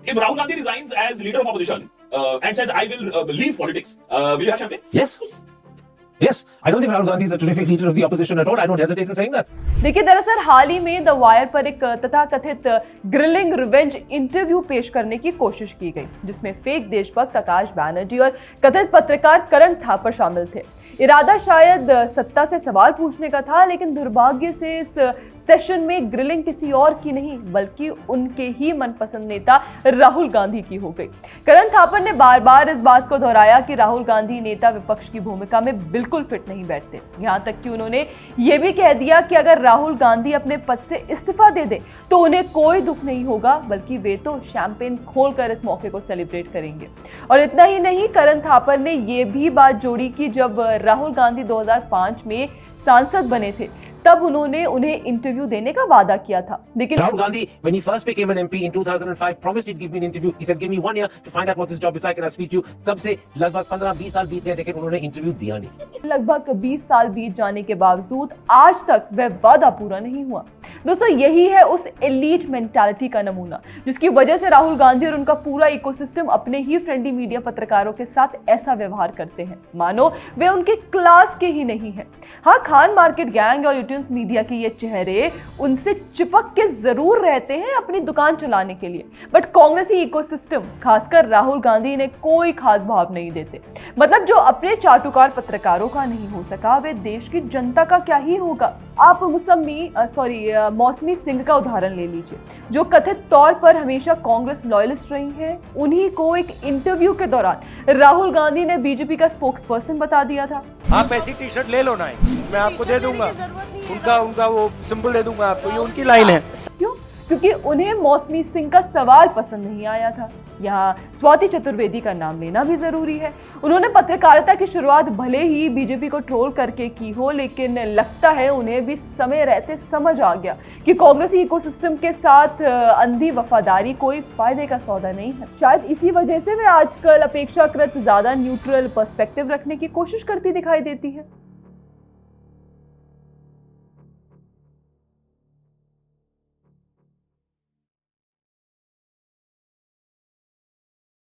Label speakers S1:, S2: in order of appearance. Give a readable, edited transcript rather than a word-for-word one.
S1: If Rahul Gandhi resigns as leader of opposition and says I will leave politics, will you have champagne?
S2: Yes. Yes. I don't think Rahul Gandhi is a terrific leader of the opposition at all. I don't hesitate in saying that.
S3: देखिए, दरअसल हाल ही में the wire पर एक तथाकथित grilling revenge interview पेश करने की कोशिश की गई, जिसमें फेक देशभक्त आकाश बैनर्जी और कथित पत्रकार करण थापर शामिल थे। इरादा शायद सत्ता से सवाल पूछने का था, लेकिन दुर्भाग्य से इस सेशन में ग्रिलिंग किसी और की नहीं बल्कि उनके ही मनपसंद नेता राहुल गांधी की हो गई। करण थापर ने बार बार इस बात को दोहराया कि राहुल गांधी नेता विपक्ष की भूमिका में बिल्कुल फिट नहीं बैठते। यहाँ तक कि उन्होंने ये भी कह दिया कि अगर राहुल गांधी अपने पद से इस्तीफा दे दे तो उन्हें कोई दुख नहीं होगा, बल्कि वे तो शैंपेन खोलकर इस मौके को सेलिब्रेट करेंगे। और इतना ही नहीं, करण थापर ने यह भी बात जोड़ी कि जब राहुल गांधी 2005 में सांसद बने थे तब उन्होंने उन्हें इंटरव्यू देने का वादा किया था, लेकिन
S2: Rahul Gandhi, when he first became an MP in 2005, promised he'd give me an interview. He said, "Give me 1 year to find out what this job is like, and I'll speak to you." तब से लगभग 15-20 साल बीत गए, लेकिन उन्होंने interview दिया नहीं।
S3: लगभग 20 साल बीत जाने के बावजूद आज तक वह वादा पूरा नहीं हुआ। दोस्तों, यही है उस एलीट मेंटालिटी का नमूना, जिसकी वजह से राहुल गांधी और उनका पूरा इकोसिस्टम अपने ही फ्रेंडली मीडिया पत्रकारों के साथ ऐसा व्यवहार करते हैं मानो वे उनके क्लास के ही नहीं है। हाँ, खान मार्केट गैंग और यूट्यूब मीडिया के ये चेहरे उनसे चिपक के जरूर रहते हैं अपनी दुकान चलाने के लिए, बट कांग्रेसी इकोसिस्टम खासकर राहुल गांधी ने कोई खास भाव नहीं देते। मतलब जो अपने चाटुकार पत्रकारों का नहीं हो सका, वे देश की जनता का क्या ही होगा। आप मौसमी सिंह का उदाहरण ले लीजिए, जो कथित तौर पर हमेशा कांग्रेस लॉयलिस्ट रही हैं। उन्हीं को एक इंटरव्यू के दौरान राहुल गांधी ने बीजेपी का स्पोक्स पर्सन बता दिया था।
S4: आप ऐसी टी शर्ट ले लो ना, मैं आपको दे दूंगा, उनका वो सिंबल दे दूंगा आपको, ये उनकी लाइन है।
S3: क्यों? क्योंकि उन्हें मौसमी सिंह का सवाल पसंद नहीं आया था। यहाँ स्वाति चतुर्वेदी का नाम लेना भी जरूरी है। उन्होंने पत्रकारिता की शुरुआत भले ही बीजेपी को ट्रोल करके की हो, लेकिन लगता है उन्हें भी समय रहते समझ आ गया कि कांग्रेसी इकोसिस्टम के साथ अंधी वफादारी कोई फायदे का सौदा नहीं है। शायद इसी वजह से वे आजकल अपेक्षाकृत ज्यादा न्यूट्रल पर्सपेक्टिव रखने की कोशिश करती दिखाई देती है।